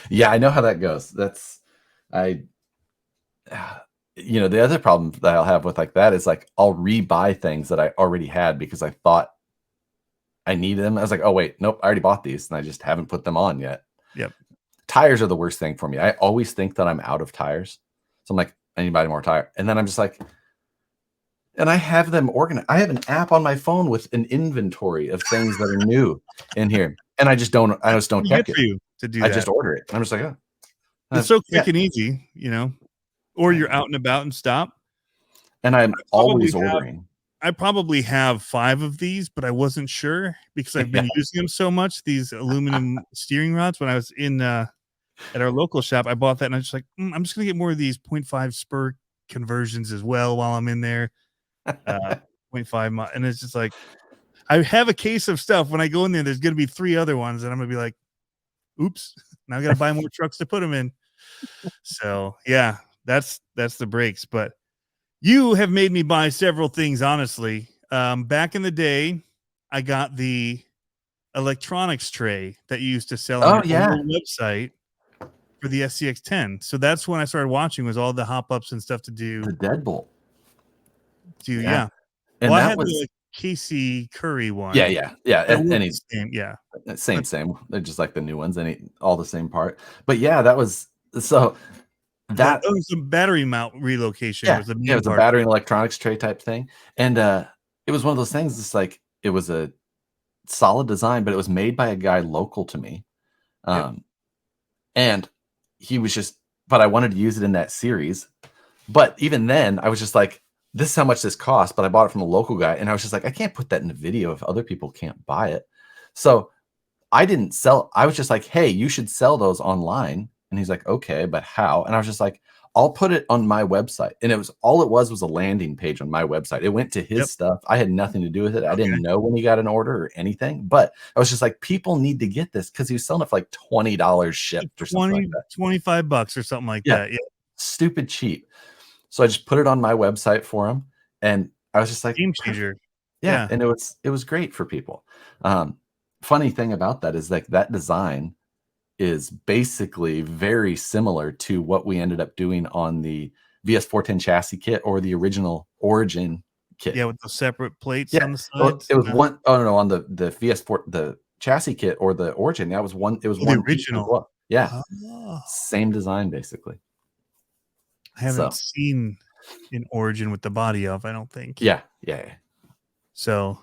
Yeah, I know how that goes. you know, the other problem that I'll have with like that is like I'll rebuy things that I already had because I thought I needed them. I was like, oh wait, nope, I already bought these and I just haven't put them on yet. Yep. Tires are the worst thing for me. I always think that I'm out of tires. So I'm like, I need to buy more tire. And then I'm just like, and I have them organized. I have an app on my phone with an inventory of things that are new in here. And I just don't check it. For you to do I that. just order it. I'm just like, oh. It's so quick and easy, you know, or you're out and about and stop. And I'm always ordering. I probably have 5 of these, but I wasn't sure because I've been using them so much. These aluminum steering rods. When I was in at our local shop, I bought that, and I was just like, I'm just gonna get more of these 0.5 spur conversions as well while I'm in there. 0.5, and it's just like I have a case of stuff. When I go in there, there's gonna be 3 other ones, and I'm gonna be like, oops, now I gotta buy more trucks to put them in. So yeah, that's the brakes, but. You have made me buy several things, honestly. Back in the day, I got the electronics tray that you used to sell on your website for the SCX10. So that's when I started watching was all the hop-ups and stuff to do. The deadbolt. Yeah. And well, that I had was the Casey Curry one. Yeah. Same. They're just like the new ones, all the same part. But yeah, that was so. That was a battery mount relocation. Yeah, it was a battery and electronics tray type thing. And it was one of those things. It's like it was a solid design, but it was made by a guy local to me. And he was just, but I wanted to use it in that series. But even then, I was just like, this is how much this costs. But I bought it from a local guy, and I was just like, I can't put that in a video if other people can't buy it. So I didn't sell. I was just like, hey, you should sell those online. And he's like, okay, but how? And I was just like, I'll put it on my website. And it was a landing page on my website. It went to his stuff. I had nothing to do with it. I didn't know when he got an order or anything, but I was just like, people need to get this because he was selling it for like $20 shipped or something like that. $25 or something like that. Yeah. Stupid cheap. So I just put it on my website for him. And I was just like, game changer. Yeah. And it was great for people. Funny thing about that is like that design is basically very similar to what we ended up doing on the VS410 chassis kit or the original Origin kit. Yeah, with the separate plates on the sides. Well, it was one. Oh no, on the VS4 the chassis kit or the Origin. That was one. It was one original. Well. Yeah, same design basically. I haven't seen an Origin with the body off. I don't think. Yeah. So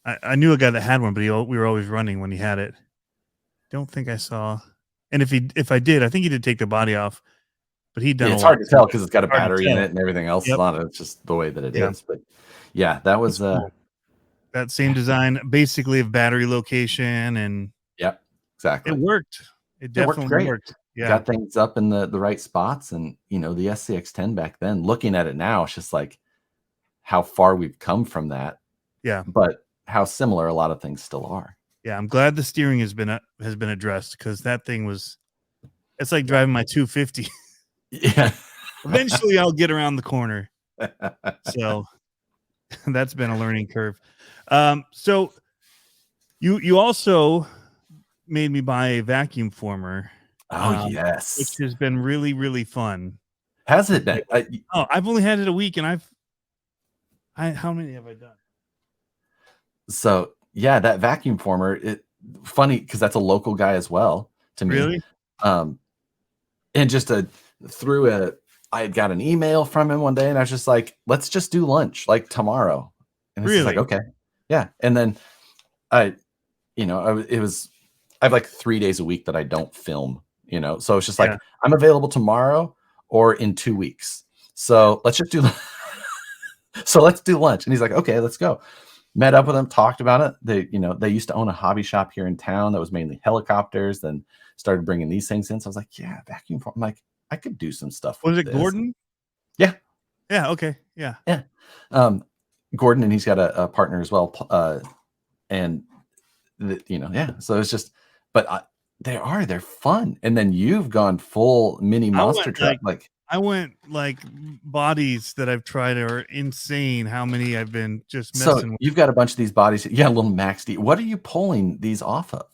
I knew a guy that had one, but we were always running when he had it. Don't think I saw. And if I did, I think he did take the body off, but he'd done. It's hard to tell because it's got a battery in it and everything else. A lot of it's just the way that it is. But yeah, that was cool. That same design, basically of battery location and. Yep, exactly. It worked. It definitely worked. Yeah, got things up in the right spots, and the SCX10 back then. Looking at it now, it's just like how far we've come from that. Yeah, but how similar a lot of things still are. Yeah, I'm glad the steering has been addressed because that thing it's like driving my 250. Yeah. Eventually I'll get around the corner. So that's been a learning curve. So you also made me buy a vacuum former. Oh, yes. Which has been really, really fun. Has it been? I've only had it a week and how many have I done? So yeah, that vacuum former, funny because that's a local guy as well to me. Really? And just I had got an email from him one day and I was just like, let's just do lunch like tomorrow. And it's like, okay. Yeah. And then I have like 3 days a week that I don't film, so it's just like, I'm available tomorrow or in 2 weeks. So let's just do lunch. And he's like, okay, let's go. Met up with them, talked about it. They used to own a hobby shop here in town that was mainly helicopters, then started bringing these things in. So I was like, yeah, vacuum form. I'm like, I could do some stuff. Was it this. Gordon? Yeah. Yeah. Okay. Yeah. Yeah. Gordon, and he's got a partner as well. So it's just, but they're fun. And then you've gone full mini monster truck. I went like bodies that I've tried are insane. How many I've been just messing with. You've got a bunch of these bodies. Yeah, little Max D. What are you pulling these off of?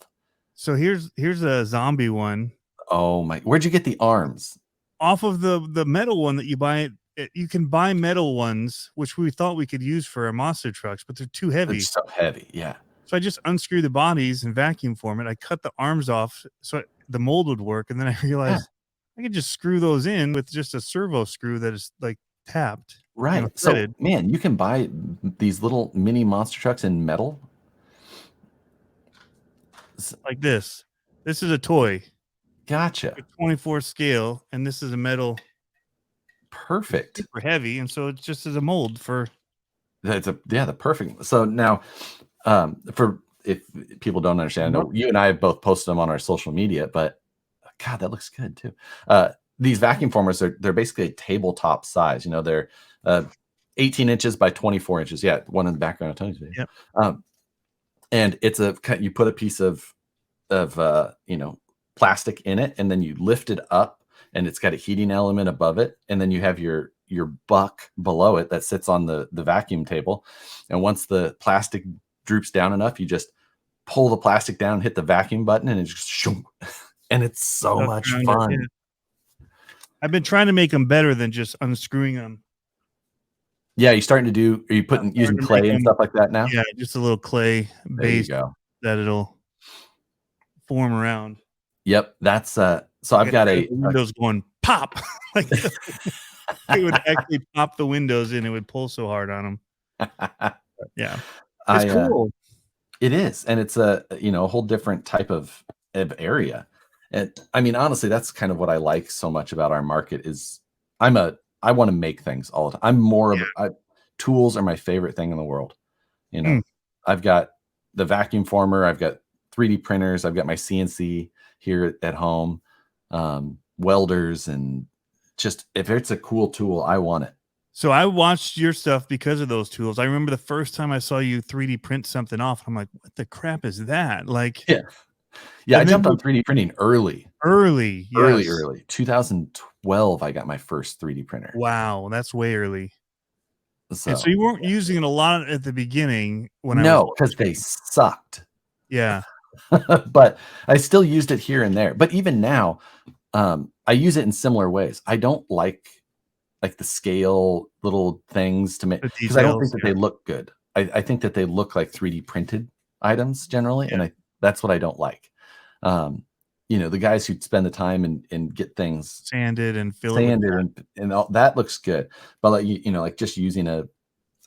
So here's a zombie one. Oh my! Where'd you get the arms? Off of the metal one that you buy you can buy metal ones, which we thought we could use for our monster trucks, but they're too heavy. It's so heavy. Yeah. So I just unscrew the bodies and vacuum form it. I cut the arms off so the mold would work. And then I realized I could just screw those in with just a servo screw that is like tapped. Right. So, man, you can buy these little mini monster trucks in metal. Like this. This is a toy. Gotcha. 24 scale. And this is a metal. Perfect. Super heavy. And so it's just as a mold for. The perfect. So now, for if people don't understand, I know you and I have both posted them on our social media, but God, that looks good too. These vacuum formers they're basically a tabletop size. You know, they're 18 inches by 24 inches. Yeah, one in the background of Tony's video. Yep. And it's you put a piece of plastic in it, and then you lift it up, and it's got a heating element above it, and then you have your buck below it that sits on the vacuum table. And once the plastic droops down enough, you just pull the plastic down, hit the vacuum button, and it's just shoom. And it's so much fun. Yeah. I've been trying to make them better than just unscrewing them. Yeah, you're starting to do. Are you using clay and stuff like that now? Yeah, just a little clay base that it'll form around. Yep, that's so I've got the windows going pop. Like it would actually pop the windows and it would pull so hard on them. Yeah, it's cool. It is, and it's a whole different type of area. And I mean, honestly, that's kind of what I like so much about our market is I want to make things all the time. I'm more of tools are my favorite thing in the world. You know, I've got the vacuum former, I've got 3D printers, I've got my CNC here at home, welders, and just if it's a cool tool, I want it. So I watched your stuff because of those tools. I remember the first time I saw you 3D print something off. I'm like, what the crap is that? Like, yeah. I jumped on 3D printing early. 2012, I got my first 3D printer. Wow, that's way early. So you weren't using it a lot at the beginning because they sucked. Yeah. But I still used it here and there. But even now, I use it in similar ways. I don't like the scale little things to make because I don't think that they look good. I think that they look like 3D printed items generally, and that's what I don't like. The guys who spend the time and get things sanded and and all that looks good, but like just using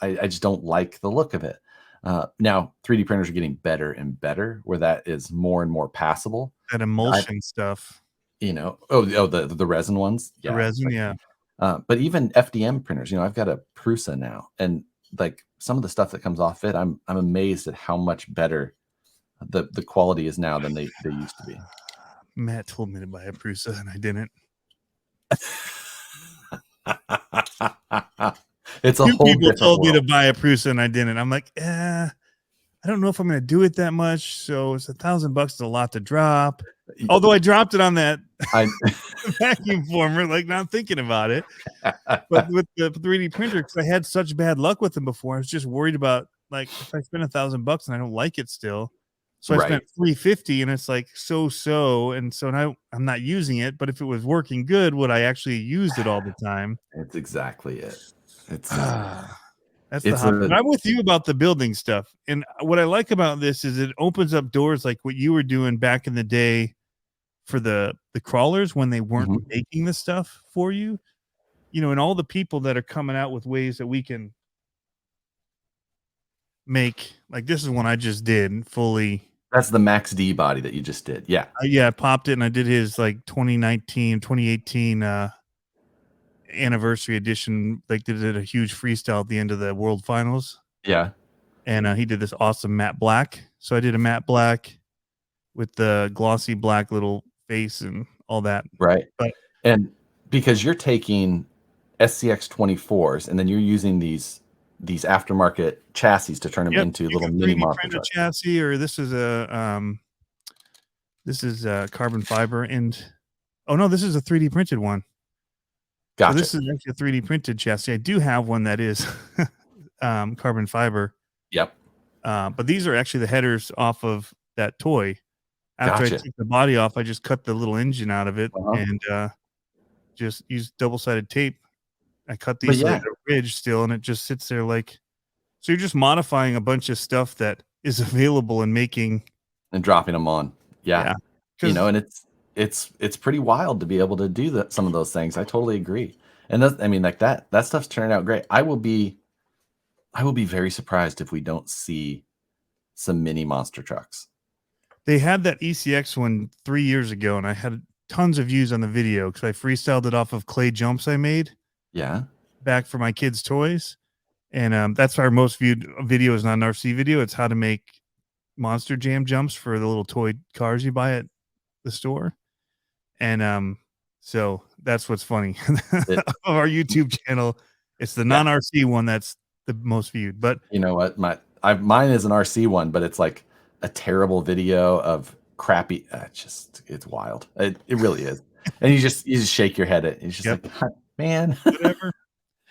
I just don't like the look of it. Now 3D printers are getting better and better, where that is more and more passable. That emulsion stuff, the resin ones, the resin, but even FDM printers, I've got a Prusa now, and like some of the stuff that comes off it, I'm amazed at how much better the quality is now than they used to be. Matt told me to buy a Prusa and I didn't. It's a whole people told world. me to buy a Prusa and I didn't. I'm like, I don't know if I'm going to do it that much. So it's $1,000 is a lot to drop. Although I dropped it on that vacuum former, like not thinking about it. But with the 3D printer, because I had such bad luck with them before, I was just worried about like if I spend $1,000 and I don't like it still. So I spent $350 and it's like so, and so now I'm not using it. But if it was working good, would I actually use it all the time? It's exactly it. It's that's the hot. But I'm with you about the building stuff, and what I like about this is it opens up doors like what you were doing back in the day for the crawlers when they weren't making the stuff for you, and all the people that are coming out with ways that we can make. Like this is one I just did fully. That's the Max D body that you just did. Yeah. I popped it and I did his like 2018 anniversary edition. Like did a huge freestyle at the end of the world finals. Yeah. And he did this awesome matte black. So I did a matte black with the glossy black little face and all that. Right. And because you're taking SCX24s and then you're using these aftermarket chassis to turn them into little mini monster trucks. Chassis, or this is a carbon fiber, and this is a 3D printed one. Gotcha. So this is actually a 3D printed chassis. I do have one that is carbon fiber. Yep. But these are actually the headers off of that toy. After I took the body off, I just cut the little engine out of it and just used double-sided tape I cut But these so they yeah, have a ridge still, and it just sits there like. So you're just modifying a bunch of stuff that is available and making. and dropping them on. Yeah. Yeah, You know, because and it's pretty wild to be able to do that, some of those things. I totally agree. And that's, I mean, like that stuff's turning out great. I will be very surprised if we don't see some mini monster trucks. they had that ECX one 3 years ago, and I had tons of views on the video because I freestyled it off of clay jumps I made Yeah. back for my kids' toys. And that's our most viewed video is not an RC video. It's how to make Monster Jam jumps for the little toy cars you buy at the store. And so that's what's funny. It, Of our YouTube channel, it's the yeah. non-RC one that's the most viewed. But You know what? Mine is an RC one, but it's like a terrible video of crappy. It's wild. It really is. And you just shake your head at it. It's just Yep. like, man. whatever.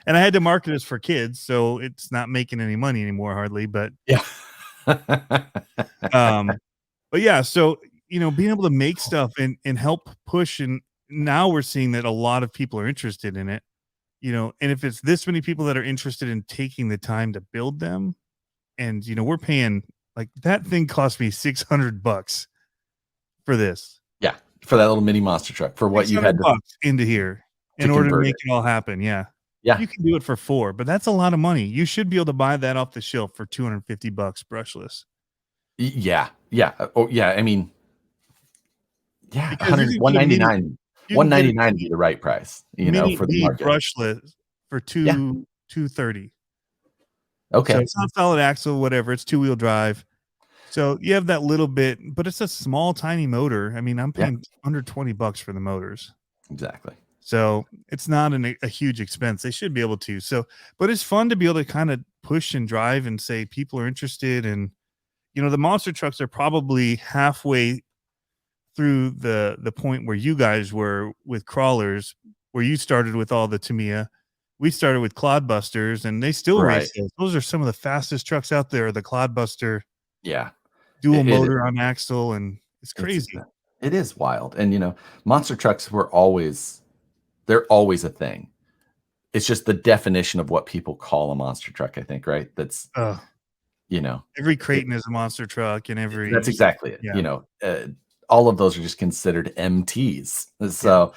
And I had to market this for kids, so it's not making any money anymore, hardly. But Yeah. um, but yeah, so being able to make stuff and help push, and now we're seeing that a lot of people are interested in it. And if it's this many people that are interested in taking the time to build them, and we're paying like that thing cost me $600 for this. Yeah. For that little mini monster truck, for what you had to $600 into here in order to convert make it. it all happen. Yeah. Yeah. You can do it for $4, but that's a lot of money. You should be able to buy that off the shelf for $250 brushless. Yeah. Yeah. Oh, yeah. I mean, yeah. Because you can get a 199. you can get a 199 would be the right price, for the mini market. brushless for Yeah. $230. Okay. So it's not solid axle, whatever. It's 2-wheel drive. So you have that little bit, but it's a small, tiny motor. I mean, I'm paying under $20 for the motors. Exactly. So it's not a huge expense. They should be able to. So, but it's fun to be able to kind of push and drive and say people are interested. And, the monster trucks are probably halfway through the point where you guys were with crawlers, where you started with all the Tamiya. We started with Clodbusters, and they still Right. race those. Those are some of the fastest trucks out there. The Clodbuster Yeah. dual motor on axle, and it's It's crazy. it is wild. And monster trucks they're always a thing. It's just the definition of what people call a monster truck, I think, right? That's Every Creighton is a monster truck, and that's exactly it. Yeah. All of those are just considered MTs. So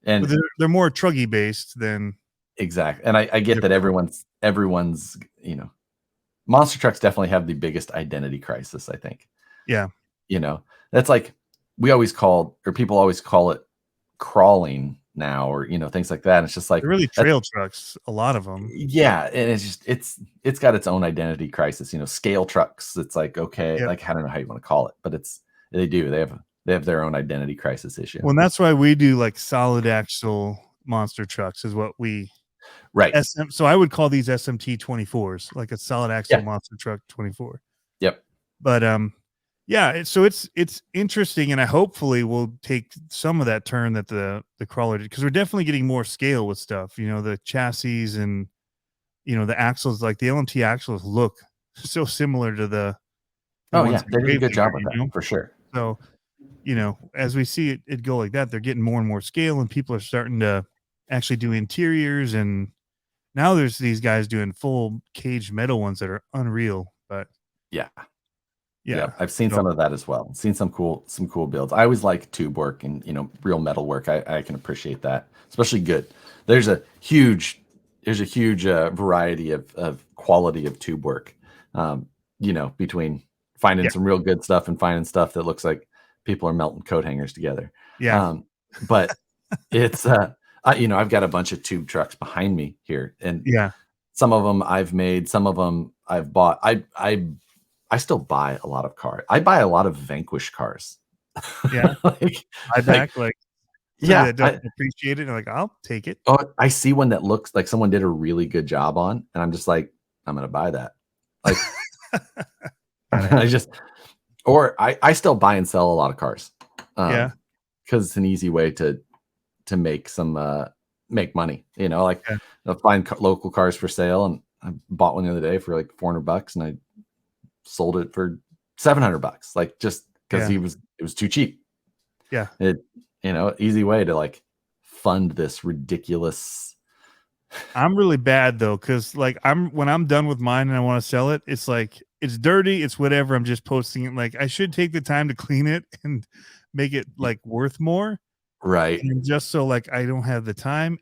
and But they're more truggy based than exactly. And I get that everyone's monster trucks definitely have the biggest identity crisis, I think. Yeah. That's like people always call it crawling now, or things like that. And it's just like they're really trail trucks, a lot of them. Yeah, and it's got its own identity crisis. Scale trucks. It's like, okay, like I don't know how you want to call it, but they have their own identity crisis issue. Well, and that's why we do like solid axle monster trucks is what we So I would call these SMT 24s, like a solid axle monster truck 24. Yep. But so it's interesting, and I hopefully will take some of that turn that the crawler did, because we're definitely getting more scale with stuff. The chassis and the axles, like the LMT axles look so similar to the they did a good job with that, for sure. So as we see it go like that, they're getting more and more scale, and people are starting to actually do interiors, and now there's these guys doing full caged metal ones that are unreal. But yeah, I've seen some of that as well. Seen some cool builds. I always like tube work and real metal work. I can appreciate that, especially good. There's a huge variety of quality of tube work. Between finding some real good stuff and finding stuff that looks like people are melting coat hangers together. Yeah. But it's I've got a bunch of tube trucks behind me here, and some of them I've made, some of them I've bought. I still buy a lot of cars. I buy a lot of Vanquish cars. Yeah. That don't appreciate it. Like, I'll take it. Oh, I see one that looks like someone did a really good job on, and I'm just like, I'm gonna buy that. Like, I still buy and sell a lot of cars. Because it's an easy way to make some make money. I'll find local cars for sale, and I bought one the other day for like $400, and I sold it for $700, like just because it was too cheap. Easy way to like fund this ridiculous I'm really bad though, because like when I'm done with mine and I want to sell it, it's like it's dirty, it's whatever. I'm just posting it. Like I should take the time to clean it and make it like worth more. Right. And just so like I don't have the time,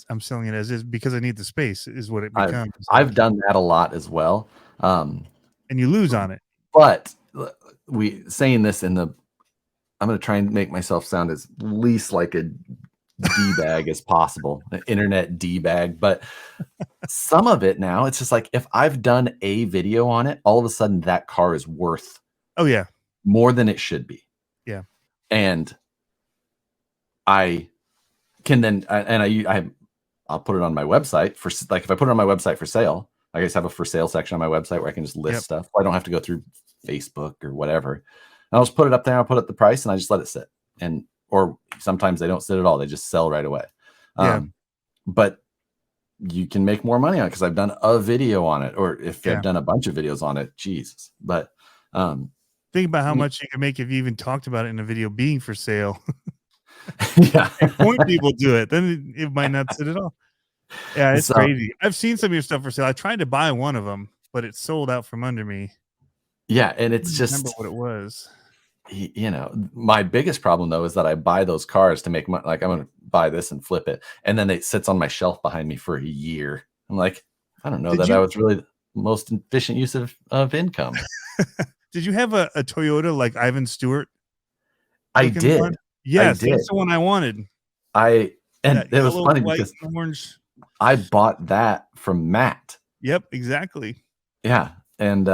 I'm selling it as is because I need the space is what it becomes. I've done that a lot as well. And you lose on it. But saying this I'm going to try and make myself sound as least like a D-bag as possible, an internet D-bag. But some of it now, it's just like if I've done a video on it, all of a sudden that car is worth more than it should be. Yeah. And I can then, I'll put it on my website for like, if I put it on my website for sale, I just have a for sale section on my website where I can just list stuff. I don't have to go through Facebook or whatever. And I'll just put it up there. I'll put up the price and I just let it sit. Or sometimes they don't sit at all. They just sell right away. But you can make more money on it because I've done a video on it, or if I've done a bunch of videos on it, Jesus. But think about how much you can make if you even talked about it in a video being for sale. Yeah. Point people to it, then it might not sit at all. Yeah, it's crazy. I've seen some of your stuff for sale. I tried to buy one of them, but it sold out from under me. Yeah, and it's just remember what it was. You know, my biggest problem though is that I buy those cars to make money. Like I'm going to buy this and flip it, and then it sits on my shelf behind me for a year. I'm like, I don't know that was really the most efficient use of income. Did you have a Toyota like Ivan Stewart? I did. One? Yes, that's the one I wanted. And it was funny because orange. I bought that from Matt. Yep, exactly. Yeah, and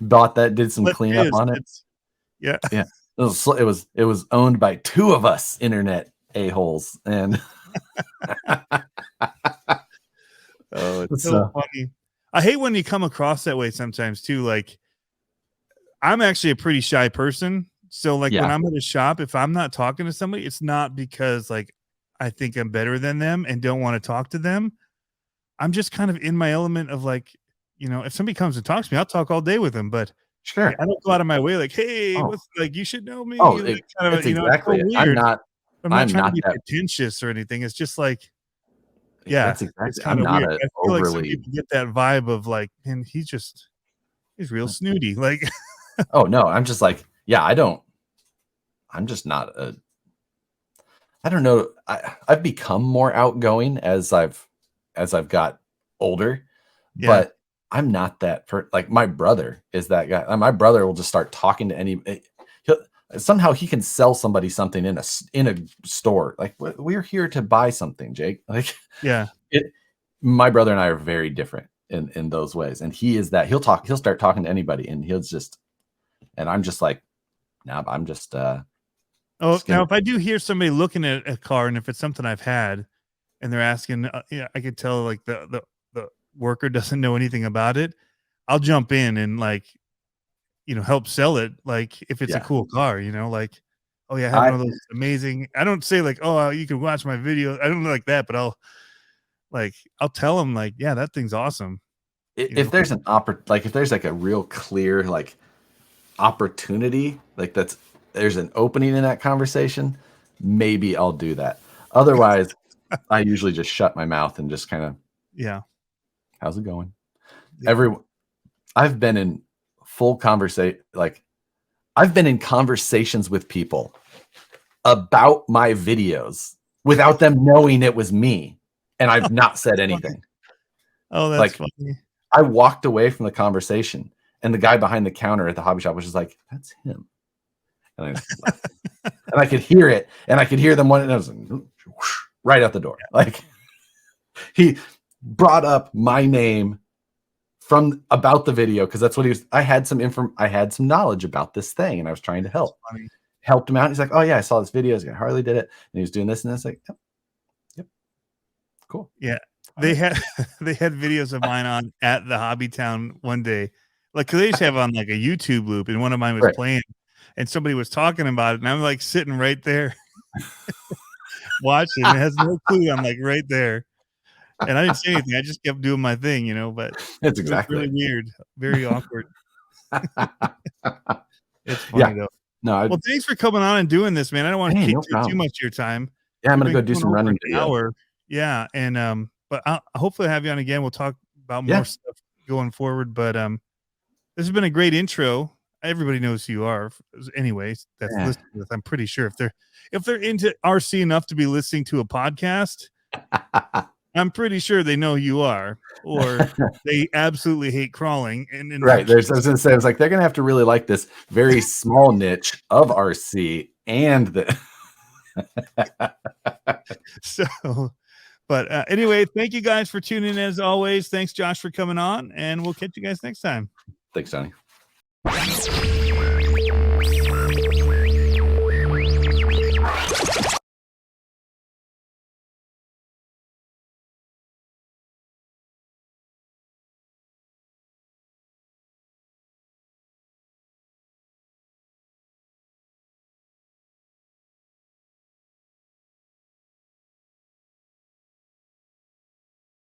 bought that, did some cleanup on it. Yeah. It was owned by two of us internet a-holes, and oh, it's so funny. I hate when you come across that way sometimes too. Like, I'm actually a pretty shy person. So like when I'm at a shop, if I'm not talking to somebody, it's not because like I think I'm better than them and don't want to talk to them. I'm just kind of in my element of like, you know, if somebody comes and talks to me, I'll talk all day with them. But sure, I don't go out of my way like, hey, what's like, you should know me. Like, it's exactly. I'm not trying to be pretentious or anything. It's just like, that's exactly. It's kind of weird. I feel like some people get that vibe of like, and he's real snooty. Like, oh no, I'm just like, I'm just not I don't know. I've become more outgoing as I've got older, but I'm not that like my brother is that guy. My brother will just start talking to any. Somehow he can sell somebody something in a store. Like, we're here to buy something, Jake. Like, my brother and I are very different in those ways, and he is that. He'll start talking to anybody, and and I'm just like, nah, I'm just. Now if I do hear somebody looking at a car, and if it's something I've had, and they're asking, I could tell like the worker doesn't know anything about it. I'll jump in and like, help sell it. Like if it's a cool car, like, oh yeah, I have one of those amazing. I don't say like, oh, you can watch my video. I don't like that, but I'll tell them like, yeah, that thing's awesome. If there's if there's like a real clear like opportunity, like there's an opening in that conversation, maybe I'll do that. Otherwise, I usually just shut my mouth and just kind of, how's it going? Yeah. I've been in full conversation, like I've been in conversations with people about my videos without them knowing it was me, and I've not said anything. Oh, that's funny. I walked away from the conversation, and the guy behind the counter at the hobby shop was just like, "That's him." And I could hear it, and I could hear them one, and I was like, right out the door. Like, he brought up my name about the video because that's what he was. I had some knowledge about this thing, and I was trying to helped him out. He's like, "Oh yeah, I saw this video. Harley did it, and he was doing this and this." Like, yep, cool. Yeah, they had videos of mine on at the Hobby Town one day, like because they used to have on like a YouTube loop, and one of mine was playing. And somebody was talking about it, and I'm like sitting right there watching. It has no clue. I'm like right there, and I didn't say anything. I just kept doing my thing, But it's exactly really weird, very awkward. It's funny though. No, well, thanks for coming on and doing this, man. I don't want to keep too much of your time. Yeah, I'm gonna go do some running. An hour. Yeah, and but I'll hopefully have you on again. We'll talk about more stuff going forward. But this has been a great intro. Everybody knows who you are, anyways. That's listening to this. I'm pretty sure if they're into RC enough to be listening to a podcast, I'm pretty sure they know who you are, or they absolutely hate crawling. And right, I was going to say, I was like, they're going to have to really like this very small niche of RC and the. So, but anyway, thank you guys for tuning in as always. Thanks, Josh, for coming on, and we'll catch you guys next time. Thanks, Johnny.